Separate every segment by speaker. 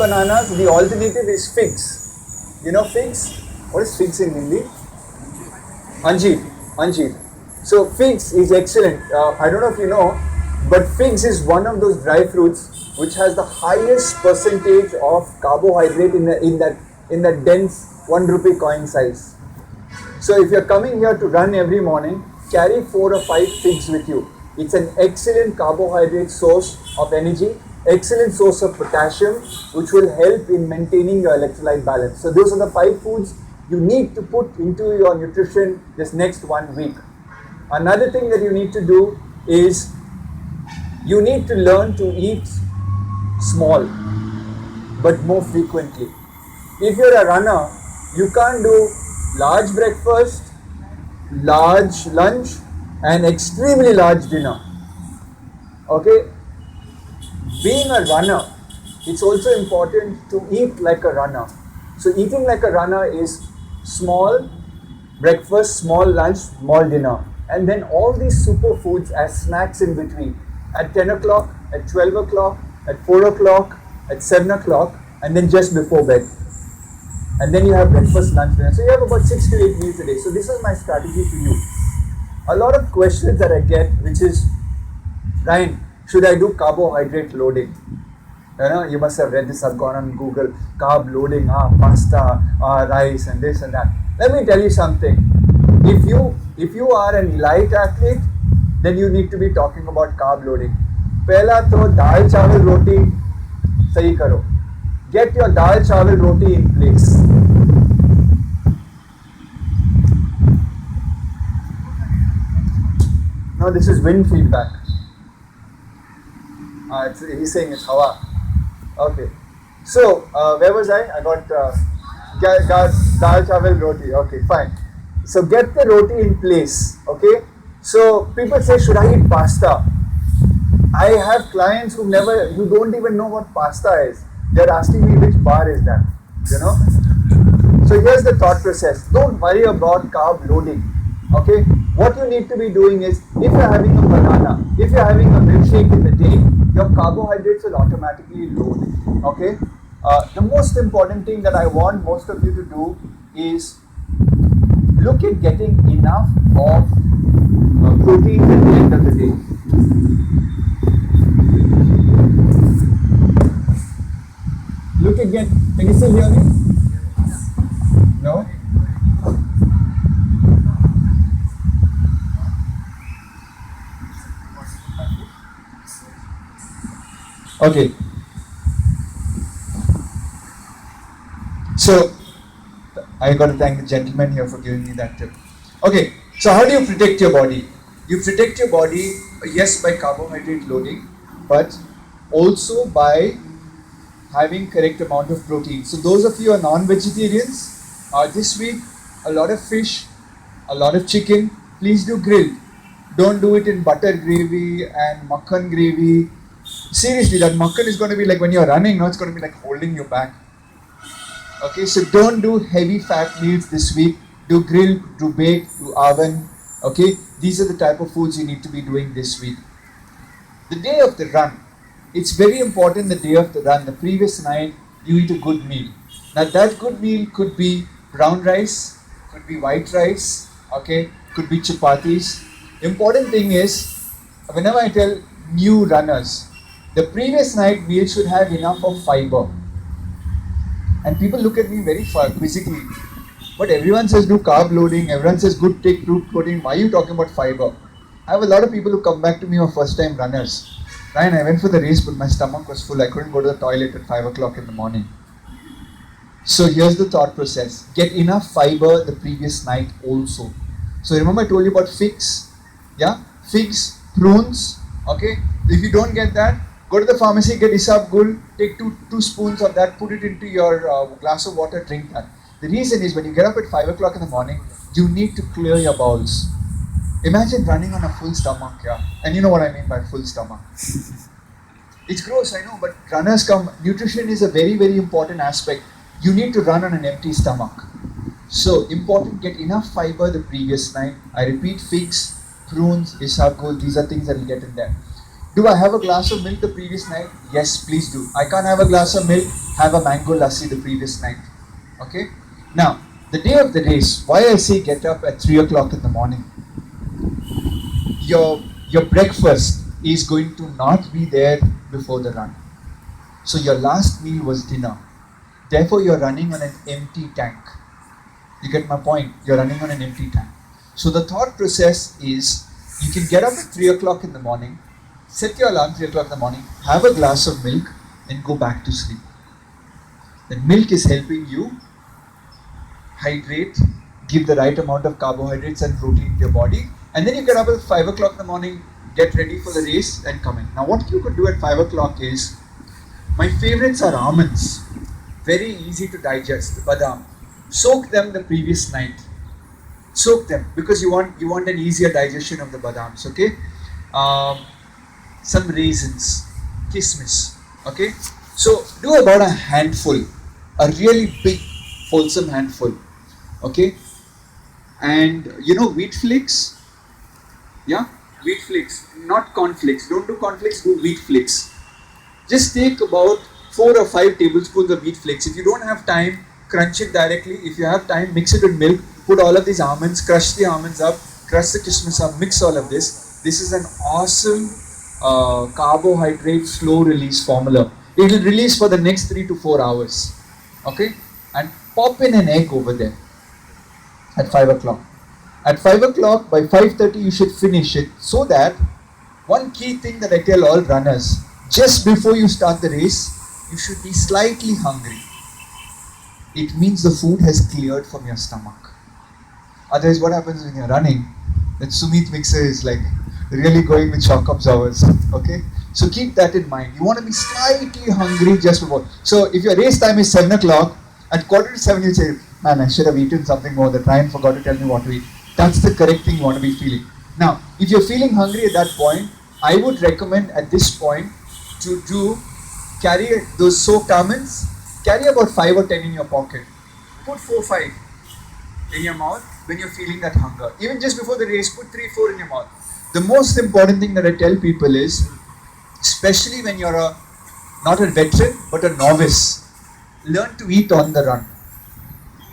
Speaker 1: bananas, the alternative is figs. You know figs? What is figs in Hindi? Anjeer. Anjeer. So figs is excellent. I don't know if you know, but figs is one of those dry fruits which has the highest percentage of carbohydrate in that dense 1 rupee coin size. So if you're coming here to run every morning, carry 4 or 5 figs with you. It's an excellent carbohydrate source of energy, excellent source of potassium, which will help in maintaining your electrolyte balance. So those are the 5 foods you need to put into your nutrition this next 1 week. Another thing that you need to do is you need to learn to eat small but more frequently. If you're a runner, you can't do large breakfast, large lunch and extremely large dinner. Okay? Being a runner, it's also important to eat like a runner. So eating like a runner is small breakfast, small lunch, small dinner. And then all these superfoods as snacks in between. At 10 o'clock, at 12 o'clock, at 4 o'clock, at 7 o'clock, and then just before bed. And then you have breakfast, lunch, dinner. So you have about 6 to 8 meals a day. So this is my strategy to you. A lot of questions that I get, which is, Ryan, should I do carbohydrate loading? You know, you must have read this. I've gone on Google, carb loading, pasta, rice, and this and that. Let me tell you something. If you are an elite athlete, then you need to be talking about carb loading. Pehla to dal chawal roti sahi karo. Get your dal chawal roti in place. No, this is wind feedback. He's saying it's hawa. Okay. So, where was I? I got dal chawal roti. Okay, fine. So get the roti in place. Okay. So people say, should I eat pasta? I have clients who don't even know what pasta is. They're asking me which bar is that. You know. So here's the thought process. Don't worry about carb loading. Okay. What you need to be doing is, if you're having a banana, if you're having a milkshake in the day, your carbohydrates will automatically load. Okay. The most important thing that I want most of you to do is look at getting enough of protein at the end of the day. Look again. Can you still hear me? No? Okay. So, I got to thank the gentleman here for giving me that tip. Okay, so how do you protect your body? You protect your body, yes, by carbohydrate loading, but also by having correct amount of protein. So those of you who are non-vegetarians, this week, a lot of fish, a lot of chicken, please do grilled. Don't do it in butter gravy and makhan gravy. Seriously, that makhan is going to be like when you're running, no, it's going to be like holding you back. Okay, so don't do heavy fat meals this week. Do grill, do bake, do oven. Okay, these are the type of foods you need to be doing this week. The day of the run, it's very important the day of the run, the previous night, you eat a good meal. Now that good meal could be brown rice, could be white rice, okay, could be chapatis. Important thing is, whenever I tell new runners, the previous night meal should have enough of fiber. And people look at me very quizzically. But everyone says do carb loading, everyone says good take root protein, why are you talking about fiber? I have a lot of people who come back to me who are first time runners. Ryan, I went for the race but my stomach was full, I couldn't go to the toilet at 5 o'clock in the morning. So here's the thought process. Get enough fiber the previous night also. So remember I told you about figs? Yeah? Figs, prunes, okay? If you don't get that, go to the pharmacy, get isabgol, take two spoons of that, put it into your glass of water, drink that. The reason is when you get up at 5 o'clock in the morning, you need to clear your bowels. Imagine running on a full stomach, yeah? And you know what I mean by full stomach. It's gross, I know, but runners come, nutrition is a very, very important aspect. You need to run on an empty stomach. So, important, get enough fiber the previous night. I repeat, figs, prunes, isabgol, these are things that will get in there. Do I have a glass of milk the previous night? Yes, please do. I can't have a glass of milk, have a mango lassi the previous night. Okay? Now, the day of the race, why I say get up at 3 o'clock in the morning? Your breakfast is going to not be there before the run. So your last meal was dinner. Therefore, you're running on an empty tank. You get my point? You're running on an empty tank. So the thought process is, you can get up at 3 o'clock in the morning, set your alarm 3 o'clock in the morning, have a glass of milk, and go back to sleep. The milk is helping you hydrate, give the right amount of carbohydrates and protein to your body, and then you get up at 5 o'clock in the morning, get ready for the race, and come in. Now, what you could do at 5 o'clock is, my favorites are almonds. Very easy to digest, badam. Soak them the previous night. Soak them because you want an easier digestion of the badams. Okay. Some raisins, kismis. Okay. So do about a handful, a really big, wholesome handful. Okay. And wheat flakes. Yeah, wheat flakes, not cornflakes. Don't do cornflakes. Do wheat flakes. Just take about 4 or 5 tablespoons of wheat flakes. If you don't have time, crunch it directly. If you have time, mix it with milk. Put all of these almonds, crush the almonds up, crush the kismis up, mix all of this. This is an awesome carbohydrate slow release formula. It will release for the next 3 to 4 hours. Okay? And pop in an egg over there at 5 o'clock. At 5 o'clock, by 5:30 you should finish it, so that one key thing that I tell all runners, just before you start the race, you should be slightly hungry. It means the food has cleared from your stomach. Otherwise, what happens when you're running? That Sumit mixer is like really going with shock absorbers. Okay? So keep that in mind. You want to be slightly hungry just before. So if your race time is 7 o'clock, at 7:15 you say, man, I should have eaten something more. The Ryan forgot to tell me what to eat. That's the correct thing you want to be feeling. Now, if you're feeling hungry at that point, I would recommend at this point to carry those soaked almonds, carry about 5 or 10 in your pocket. Put 4 or 5 in your mouth when you're feeling that hunger. Even just before the race, put 3 or 4 in your mouth. The most important thing that I tell people is, especially when you're not a veteran but a novice, learn to eat on the run.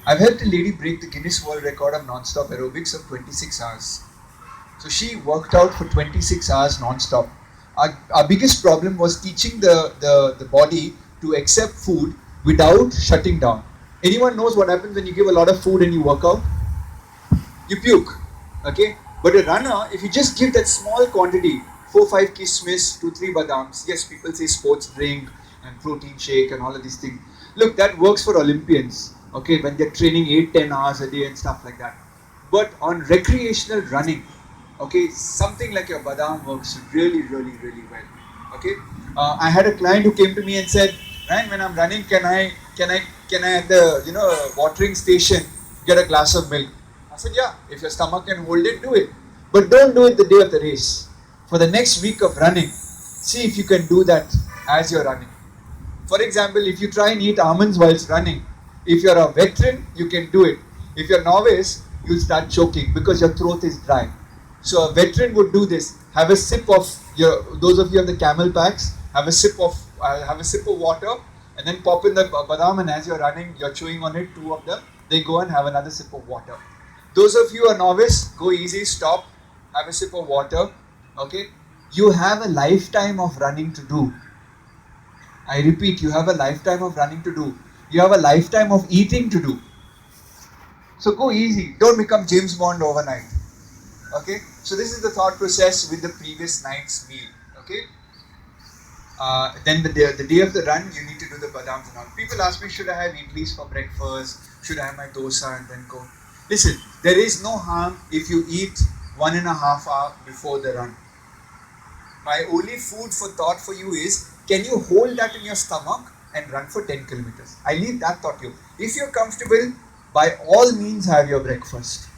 Speaker 1: I've helped a lady break the Guinness World Record of non-stop aerobics of 26 hours. So she worked out for 26 hours non-stop. Our biggest problem was teaching the body to accept food without shutting down. Anyone knows what happens when you give a lot of food and you work out? You puke. Okay? But a runner, if you just give that small quantity, 4 or 5 kismis, 2 3 badams, yes, people say sports drink and protein shake and all of these things. Look, that works for Olympians. Okay, when they're training 8-10 hours a day and stuff like that. But on recreational running, okay, something like your badam works really, really, really well. Okay, I had a client who came to me and said, Ryan, when I'm running, can I at the watering station get a glass of milk? I said, yeah, if your stomach can hold it, do it. But don't do it the day of the race. For the next week of running, see if you can do that as you're running. For example, if you try and eat almonds whilst running, if you're a veteran, you can do it. If you're novice, you'll start choking because your throat is dry. So a veteran would do this. Have a sip of those of you on the camel packs. Have a sip of water, and then pop in the badam. And as you're running, you're chewing on it. 2 of them. Then go and have another sip of water. Those of you who are novice, go easy. Stop. Have a sip of water. Okay. You have a lifetime of running to do. I repeat, you have a lifetime of running to do. You have a lifetime of eating to do. So go easy. Don't become James Bond overnight. Okay? So this is the thought process with the previous night's meal. Okay? Then the day of the run, you need to do the badams and all. People ask me, should I have idlis for breakfast? Should I have my dosa and then go? Listen, there is no harm if you eat 1.5 hours before the run. My only food for thought for you is, can you hold that in your stomach and run for 10 kilometers? I leave that thought to you. If you're comfortable, by all means have your breakfast.